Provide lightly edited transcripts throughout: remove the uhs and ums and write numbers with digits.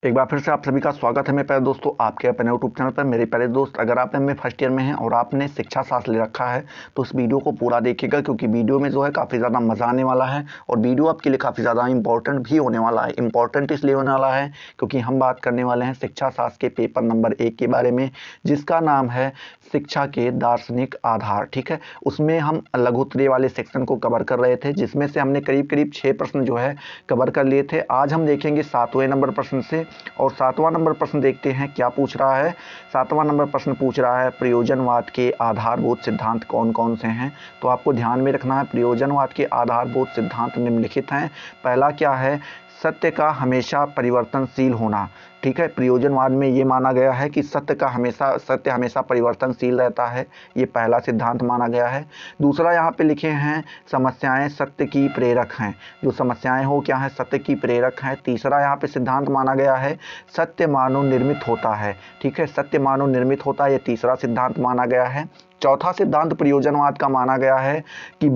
एक बार फिर से आप सभी का स्वागत है मेरे प्यारे दोस्तों आपके अपने यूट्यूब चैनल पर। मेरे प्यारे दोस्त, अगर आप एमए फर्स्ट ईयर में हैं और आपने शिक्षा शास्त्र ले रखा है तो इस वीडियो को पूरा देखिएगा, क्योंकि वीडियो में जो है काफ़ी ज़्यादा मज़ा आने वाला है और वीडियो आपके लिए काफ़ी ज़्यादा इंपॉर्टेंट भी होने वाला है। इंपॉर्टेंट इसलिए होने वाला है क्योंकि हम बात करने वाले हैं शिक्षा शास्त्र के पेपर नंबर 1 के बारे में, जिसका नाम है शिक्षा के दार्शनिक आधार। ठीक है, उसमें हम लघुत्तरीय वाले सेक्शन को कवर कर रहे थे, जिसमें से हमने करीब करीब 6 प्रश्न जो है कवर कर लिए थे। आज हम देखेंगे 7वें नंबर प्रश्न से, और 7वां नंबर प्रश्न देखते हैं क्या पूछ रहा है। 7वां नंबर प्रश्न पूछ रहा है प्रयोजनवाद के आधारभूत सिद्धांत कौन कौन से हैं। तो आपको ध्यान में रखना है, प्रयोजनवाद के आधारभूत सिद्धांत निम्नलिखित हैं। पहला क्या है, सत्य का हमेशा परिवर्तनशील होना। ठीक है, प्रयोजनवाद में ये माना गया है कि सत्य हमेशा परिवर्तनशील रहता है, ये पहला सिद्धांत माना गया है। दूसरा यहाँ पे लिखे हैं समस्याएं सत्य की प्रेरक हैं। जो समस्याएं हो क्या है, सत्य की प्रेरक हैं। तीसरा यहाँ पे सिद्धांत माना गया है सत्य मानव निर्मित होता है। ठीक है, सत्य मानव निर्मित होता है, ये तीसरा सिद्धांत माना गया है। चौथा सिद्धांत प्रयोजनवाद का माना गया है कि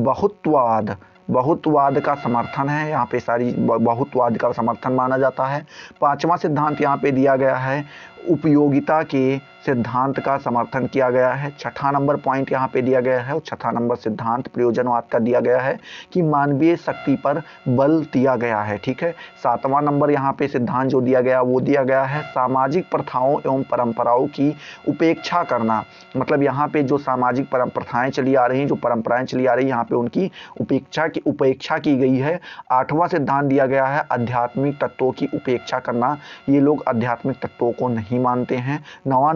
बहुत्ववाद का समर्थन है। यहाँ पे सारी बहुत्ववाद का समर्थन माना जाता है। पांचवा सिद्धांत यहाँ पे दिया गया है उपयोगिता के सिद्धांत का समर्थन किया गया है। छठा नंबर पॉइंट यहाँ पे दिया गया है और छठा नंबर सिद्धांत प्रयोजनवाद का दिया गया है कि मानवीय शक्ति पर बल दिया गया है। ठीक है, सातवां नंबर यहाँ पे सिद्धांत जो दिया गया वो दिया गया है सामाजिक प्रथाओं एवं परंपराओं की उपेक्षा करना। मतलब यहाँ पे जो सामाजिक प्रथाएं चली आ रही, जो परंपराएं चली आ रही, यहाँ पे उनकी उपेक्षा की गई है। आठवां सिद्धांत दिया गया है आध्यात्मिक तत्वों की उपेक्षा करना। ये लोग आध्यात्मिक तत्वों को नहीं मानते हैं। नवा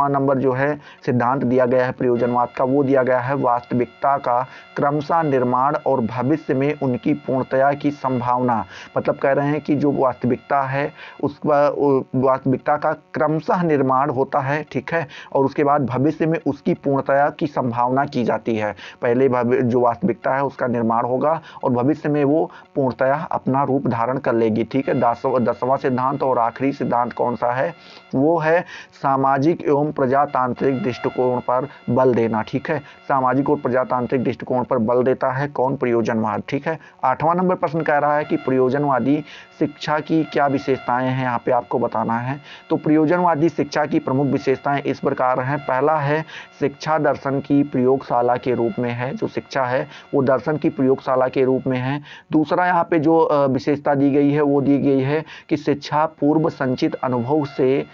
नंबर जो है सिद्धांत दिया गया है प्रयोजनवाद का, वो दिया गया है वास्तविकता का क्रमशः निर्माण और भविष्य में उनकी पूर्णतया की संभावना। मतलब कह रहे हैं कि जो वास्तविकता है उस वास्तविकता का क्रमशः निर्माण होता है। ठीक है, और उसके बाद भविष्य में उसकी पूर्णतया की संभावना की जाती है। पहले जो वास्तविकता है उसका निर्माण होगा और भविष्य में वो पूर्णतया अपना रूप धारण कर लेगी। ठीक है, 10वां सिद्धांत और आखिरी सिद्धांत कौन सा है, वो है सामाजिक एवं प्रजातांत्रिक दृष्टिकोण पर बल देना। ठीक है, सामाजिक और प्रजातांत्रिक दृष्टिकोण पर बल देता है कौन, प्रयोजनवाद। ठीक है, 8वां नंबर प्रश्न कह रहा है कि प्रयोजनवादी शिक्षा की क्या विशेषताएं हैं, यहाँ पे आपको बताना है। तो प्रयोजनवादी शिक्षा की प्रमुख विशेषताएं इस प्रकार हैं। पहला है शिक्षा दर्शन की प्रयोगशाला के रूप में है। जो शिक्षा है वो दर्शन की प्रयोगशाला के रूप में है। दूसरा यहाँ पे जो विशेषता दी गई है वो दी गई है कि शिक्षा पूर्व संचित अनुभव से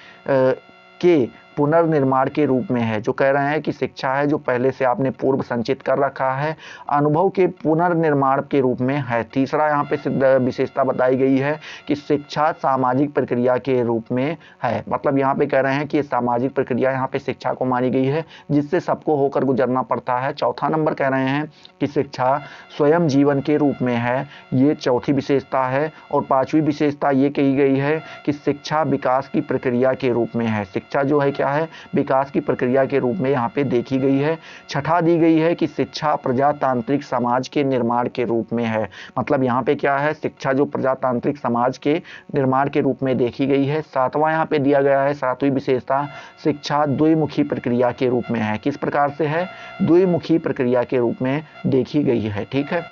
के पुनर्निर्माण के रूप में है। जो कह रहे हैं कि शिक्षा है जो पहले से आपने पूर्व संचित कर रखा है, अनुभव के पुनर्निर्माण के रूप में है। तीसरा यहाँ पे विशेषता बताई गई है कि शिक्षा सामाजिक प्रक्रिया के रूप में है। मतलब यहाँ पे कह रहे हैं कि सामाजिक प्रक्रिया यहाँ पे शिक्षा को मानी गई है, जिससे सबको होकर गुजरना पड़ता है। चौथा नंबर कह रहे हैं कि शिक्षा स्वयं जीवन के रूप में है, ये चौथी विशेषता है। और पांचवी विशेषता ये कही गई है कि शिक्षा विकास की प्रक्रिया के रूप में है। शिक्षा जो है क्या है, विकास की प्रक्रिया के रूप में यहाँ पे देखी गई है। छठा दी गई है कि शिक्षा प्रजातांत्रिक समाज के निर्माण के रूप में है। मतलब यहाँ पे क्या है, शिक्षा जो प्रजातांत्रिक समाज के निर्माण के रूप में देखी गई है। सातवां यहाँ पे दिया गया है, सातवीं विशेषता, शिक्षा द्विमुखी प्रक्रिया के रूप में है। किस प्रकार से है, द्विमुखी प्रक्रिया के रूप में देखी गई है। ठीक है,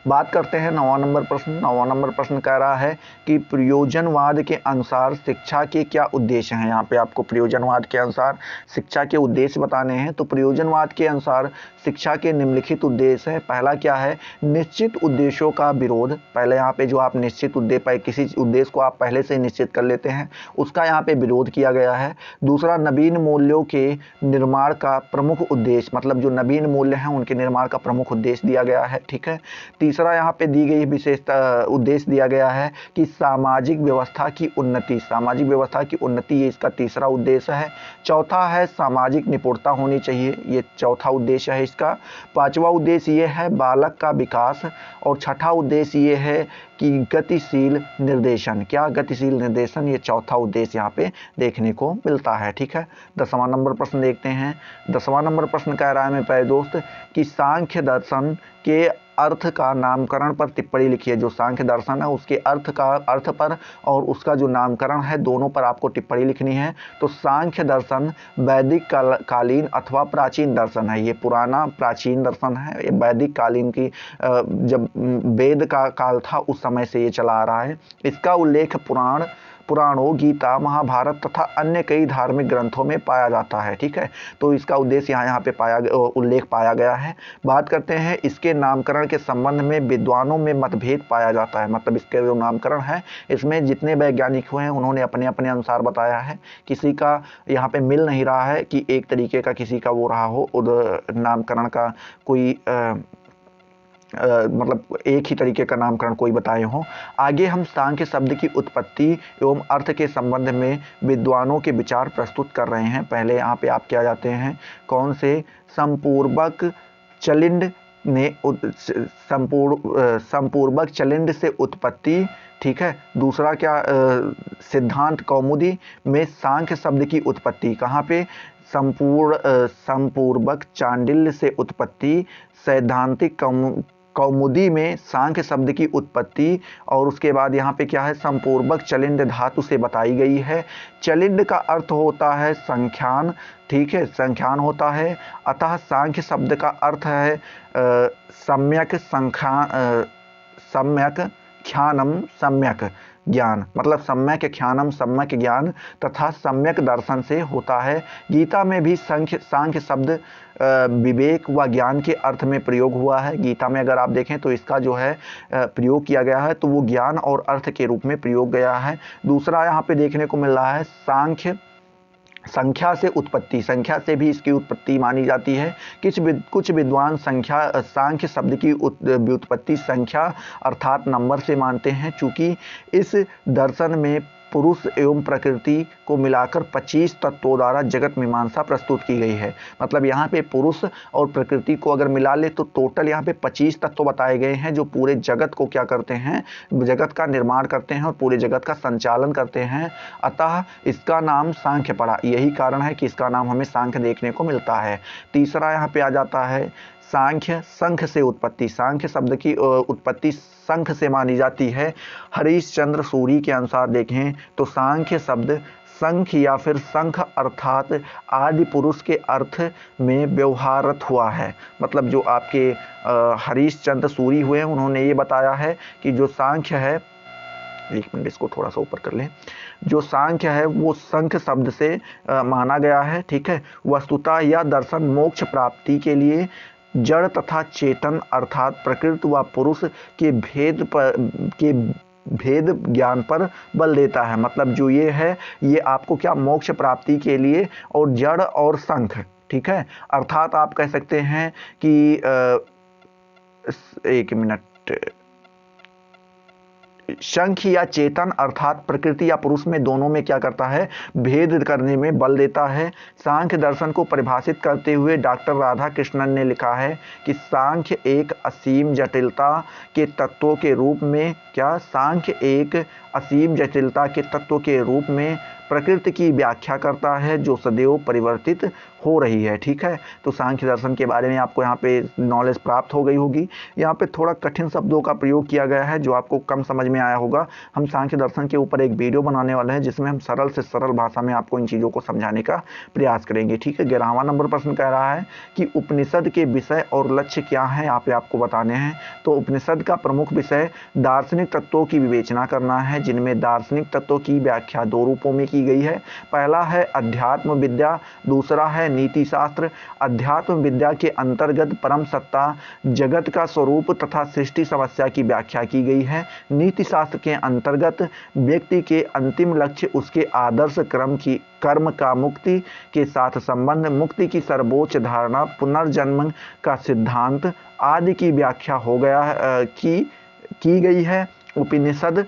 बात करते हैं 9वां नंबर प्रश्न। 9वां नंबर प्रश्न कह रहा है कि प्रयोजनवाद के अनुसार शिक्षा के क्या उद्देश्य हैं। यहाँ पे आपको प्रयोजनवाद के अनुसार शिक्षा के उद्देश्य बताने हैं। तो प्रयोजनवाद के अनुसार शिक्षा के निम्नलिखित उद्देश्य है। पहला क्या है, निश्चित उद्देश्यों का विरोध। पहले यहाँ पे जो आप निश्चित उद्देश्य, किसी उद्देश्य को आप पहले से निश्चित कर लेते हैं, उसका यहाँ पे विरोध किया गया है। दूसरा, नवीन मूल्यों के निर्माण का प्रमुख उद्देश्य, मतलब जो नवीन मूल्य हैं उनके निर्माण का प्रमुख उद्देश्य दिया गया है। ठीक है, तीसरा यहाँ पे दी गई विशेषता उद्देश्य दिया गया है कि सामाजिक व्यवस्था की उन्नति, सामाजिक व्यवस्था की उन्नति, ये इसका तीसरा उद्देश्य है। चौथा है सामाजिक निपुणता होनी चाहिए, ये चौथा उद्देश्य है इसका। पांचवा उद्देश्य ये है बालक का विकास। और छठा उद्देश्य ये है कि गतिशील निर्देशन। क्या, गतिशील निर्देशन, ये चौथा उद्देश्य यहाँ पे देखने को मिलता है। ठीक है, 10वां नंबर प्रश्न देखते हैं। 10वां नंबर प्रश्न कह रहा है मेरे प्यारे दोस्त कि सांख्य दर्शन के अर्थ का नामकरण पर टिप्पणी लिखिए। जो सांख्य दर्शन है उसके अर्थ पर और उसका जो नामकरण है दोनों पर आपको टिप्पणी लिखनी है। तो सांख्य दर्शन वैदिक कालीन अथवा प्राचीन दर्शन है। ये पुराना प्राचीन दर्शन है, ये वैदिक कालीन की जब वेद का काल था उस समय से ये चला आ रहा है। इसका उल्लेख पुराण पुराणों, गीता, महाभारत तथा अन्य कई धार्मिक ग्रंथों में पाया जाता है। ठीक है, तो इसका उद्देश्य यहाँ पे उल्लेख पाया गया है। बात करते हैं इसके नामकरण के संबंध में विद्वानों में मतभेद पाया जाता है। मतलब इसके जो नामकरण है इसमें जितने वैज्ञानिक हुए हैं उन्होंने अपने अपने अनुसार बताया है। किसी का यहाँ पे मिल नहीं रहा है कि एक तरीके का किसी का वो रहा हो नामकरण का कोई मतलब एक ही तरीके का नामकरण कोई बताए हों। आगे हम सांख्य शब्द की उत्पत्ति एवं अर्थ के संबंध में विद्वानों के विचार प्रस्तुत कर रहे हैं। पहले यहाँ पे आप क्या जाते हैं, कौन से संपूर्वक चलिंड ने संपूर्वक चलिंड से उत्पत्ति। ठीक है, दूसरा क्या सिद्धांत कौमुदी में सांख्य शब्द की उत्पत्ति कहाँ पे, संपूर्वक चांडिल्य से उत्पत्ति। सैद्धांतिक कौमुदी में सांख्य शब्द की उत्पत्ति। और उसके बाद यहाँ पे क्या है, संपूर्वक चलिंड धातु से बताई गई है। चलिंड का अर्थ होता है संख्यान। ठीक है, संख्यान होता है। अतः सांख्य शब्द का अर्थ है सम्यक सम्यक ख्यानम सम्यक ज्ञान, मतलब सम्यक ख्यानम सम्यक ज्ञान तथा सम्यक दर्शन से होता है। गीता में भी सांख्य शब्द विवेक व ज्ञान के अर्थ में प्रयोग हुआ है। गीता में अगर आप देखें तो इसका जो है प्रयोग किया गया है तो वो ज्ञान और अर्थ के रूप में प्रयोग गया है। दूसरा यहाँ पे देखने को मिल रहा है संख्या से उत्पत्ति, संख्या से भी इसकी उत्पत्ति मानी जाती है। कुछ विद्वान सांख्य शब्द की व्युत्पत्ति संख्या अर्थात नंबर से मानते हैं। चूंकि इस दर्शन में पुरुष एवं प्रकृति को मिलाकर 25 तत्वों द्वारा जगत मीमांसा प्रस्तुत की गई है। मतलब यहाँ पे पुरुष और प्रकृति को अगर मिला ले तो टोटल यहाँ पे 25 तत्व बताए गए हैं जो पूरे जगत को क्या करते हैं, जगत का निर्माण करते हैं और पूरे जगत का संचालन करते हैं। अतः इसका नाम सांख्य पड़ा। यही कारण है कि इसका नाम हमें सांख्य देखने को मिलता है। तीसरा यहाँ पे आ जाता है सांख्य, शंख से उत्पत्ति। सांख्य शब्द की उत्पत्ति शंख से मानी जाती है। हरीशचंद्र सूरी के अनुसार देखें तो सांख्य शब्द शंख या फिर शंख अर्थात आदि पुरुष के अर्थ में व्यवहारत हुआ है। मतलब जो आपके हरीशचंद्र सूरी हुए हैं उन्होंने ये बताया है कि जो सांख्य है, एक मिनट इसको थोड़ा सा ऊपर कर लें, जो सांख्य है वो शंख शब्द से माना गया है। ठीक है, वस्तुतः यह दर्शन मोक्ष प्राप्ति के लिए जड़ तथा चेतन अर्थात प्रकृति व पुरुष के भेद ज्ञान पर बल देता है। मतलब जो ये है ये आपको क्या मोक्ष प्राप्ति के लिए, और जड़ और शंख, ठीक है, अर्थात आप कह सकते हैं कि एक मिनट, शंख या चेतन अर्थात प्रकृति या पुरुष में दोनों में क्या करता है, भेद करने में बल देता है। सांख्य दर्शन को परिभाषित करते हुए डॉक्टर राधा कृष्णन ने लिखा है कि सांख्य एक असीम जटिलता के तत्वों के रूप में क्या, सांख्य एक असीम जटिलता के तत्व के रूप में प्रकृति की व्याख्या करता है जो सदैव परिवर्तित हो रही है। ठीक है, तो सांख्य दर्शन के बारे में आपको यहाँ पे नॉलेज प्राप्त हो गई होगी। यहाँ पे थोड़ा कठिन शब्दों का प्रयोग किया गया है जो आपको कम समझ में आया होगा। हम सांख्य दर्शन के ऊपर एक वीडियो बनाने वाले हैं जिसमें हम सरल से सरल भाषा में आपको इन चीज़ों को समझाने का प्रयास करेंगे। ठीक है, 11वां नंबर प्रश्न कह रहा है कि उपनिषद के विषय और लक्ष्य क्या है, यहाँ पे आपको बताने हैं। तो उपनिषद का प्रमुख विषय दार्शनिक तत्वों की विवेचना करना है, जिनमें दार्शनिक तत्वों की व्याख्या दो रूपों में की गई है। पहला है अध्यात्म विद्या, दूसरा है नीति शास्त्र। अध्यात्म विद्या के अंतर्गत परम सत्ता, जगत का स्वरूप तथा सृष्टि समस्या की व्याख्या की गई है। नीति शास्त्र के अंतर्गत व्यक्ति के अंतिम लक्ष्य, उसके आदर्श कर्म का मुक्ति के साथ संबंध, मुक्ति की सर्वोच्च धारणा, पुनर्जन्म का सिद्धांत आदि की व्याख्या हो गया की गई है। उपनिषद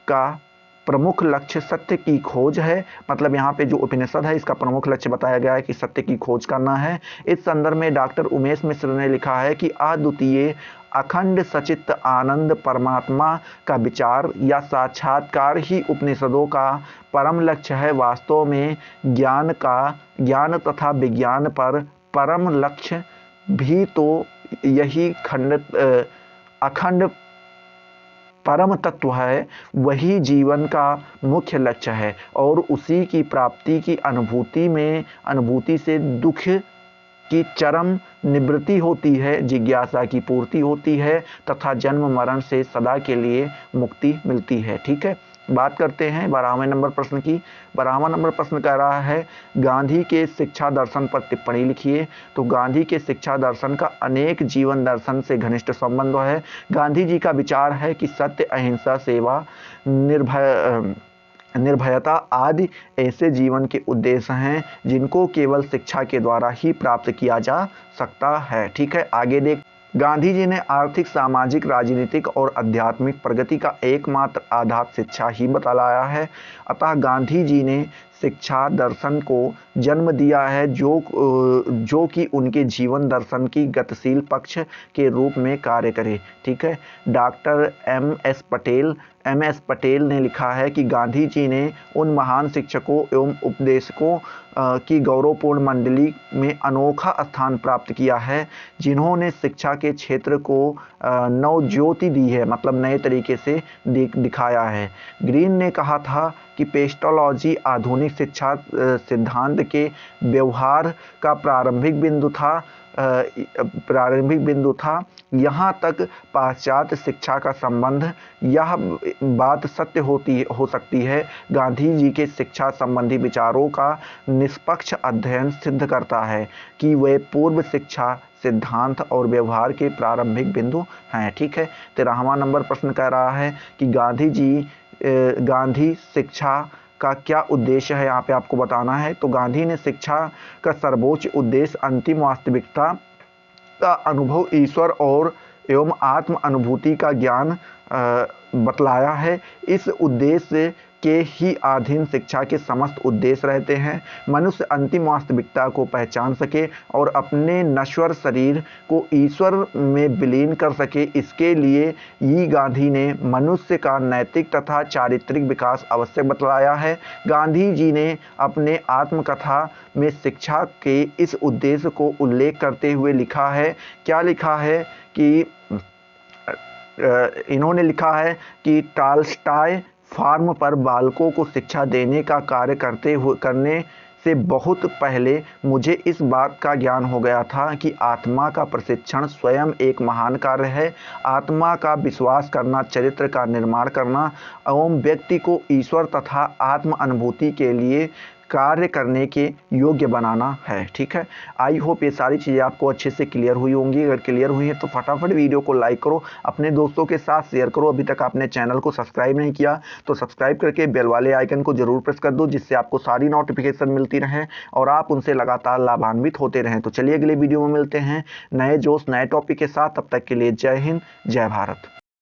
का प्रमुख लक्ष्य सत्य की खोज है। मतलब यहाँ पे जो उपनिषद है इसका प्रमुख लक्ष्य बताया गया है कि सत्य की खोज करना है। इस संदर्भ में डॉक्टर उमेश मिश्र ने लिखा है कि अद्वितीय अखंड सचित्त आनंद परमात्मा का विचार या साक्षात्कार ही उपनिषदों का परम लक्ष्य है। वास्तव में ज्ञान तथा विज्ञान पर परम लक्ष्य भी तो यही अखंड परम तत्व है, वही जीवन का मुख्य लक्ष्य है और उसी की प्राप्ति की अनुभूति से दुख की चरम निवृत्ति होती है, जिज्ञासा की पूर्ति होती है तथा जन्म मरण से सदा के लिए मुक्ति मिलती है। ठीक है, बात करते हैं 12वें नंबर प्रश्न की। 12वां नंबर प्रश्न कह रहा है गांधी के शिक्षा दर्शन पर टिप्पणी लिखिए। तो गांधी के शिक्षा दर्शन का अनेक जीवन दर्शन से घनिष्ठ संबंध है। गांधी जी का विचार है कि सत्य, अहिंसा, सेवा, निर्भयता आदि ऐसे जीवन के उद्देश्य हैं जिनको केवल शिक्षा के द्वारा ही प्राप्त किया जा सकता है। ठीक है, आगे देख। गांधी जी ने आर्थिक, सामाजिक, राजनीतिक और आध्यात्मिक प्रगति का एकमात्र आधार शिक्षा ही बतलाया है। अतः गांधी जी ने शिक्षा दर्शन को जन्म दिया है जो कि उनके जीवन दर्शन की गतिशील पक्ष के रूप में कार्य करे। ठीक है, डॉक्टर एम एस पटेल ने लिखा है कि गांधी जी ने उन महान शिक्षकों एवं उपदेशकों की गौरवपूर्ण मंडली में अनोखा स्थान प्राप्त किया है जिन्होंने शिक्षा के क्षेत्र को नवज्योति दी है, मतलब नए तरीके से दिखाया है। ग्रीन ने कहा था कि पेस्टोलॉजी आधुनिक शिक्षा सिद्धांत के व्यवहार का प्रारंभिक बिंदु था। यहाँ तक पाश्चात्य शिक्षा का संबंध, यह बात सत्य हो सकती है। गांधी जी के शिक्षा संबंधी विचारों का निष्पक्ष अध्ययन सिद्ध करता है कि वे पूर्व शिक्षा सिद्धांत और व्यवहार के प्रारंभिक बिंदु हैं। ठीक है, 13वां नंबर प्रश्न कह रहा है कि गांधी शिक्षा का क्या उद्देश्य है, यहाँ पे आपको बताना है। तो गांधी ने शिक्षा का सर्वोच्च उद्देश्य अंतिम वास्तविकता का अनुभव, ईश्वर और एवं आत्म अनुभूति का ज्ञान बतलाया है। इस उद्देश्य के ही अधीन शिक्षा के समस्त उद्देश्य रहते हैं। मनुष्य अंतिम वास्तविकता को पहचान सके और अपने नश्वर शरीर को ईश्वर में विलीन कर सके, इसके लिए ही गांधी ने मनुष्य का नैतिक तथा चारित्रिक विकास आवश्यक बतलाया है। गांधी जी ने अपने आत्मकथा में शिक्षा के इस उद्देश्य को उल्लेख करते हुए लिखा है। क्या लिखा है कि इन्होंने लिखा है कि टॉलस्टॉय फार्म पर बालकों को शिक्षा देने का कार्य करने से बहुत पहले मुझे इस बात का ज्ञान हो गया था कि आत्मा का प्रशिक्षण स्वयं एक महान कार्य है। आत्मा का विश्वास करना, चरित्र का निर्माण करना एवं व्यक्ति को ईश्वर तथा आत्म अनुभूति के लिए कार्य करने के योग्य बनाना है। ठीक है, आई होप ये सारी चीज़ें आपको अच्छे से क्लियर हुई होंगी। अगर क्लियर हुई है तो फटाफट वीडियो को लाइक करो, अपने दोस्तों के साथ शेयर करो। अभी तक आपने चैनल को सब्सक्राइब नहीं किया तो सब्सक्राइब करके बेल वाले आइकन को जरूर प्रेस कर दो, जिससे आपको सारी नोटिफिकेशन मिलती रहें और आप उनसे लगातार लाभान्वित होते रहें। तो चलिए अगले वीडियो में मिलते हैं नए जोश, नए टॉपिक के साथ। तब तक के लिए जय हिंद, जय भारत।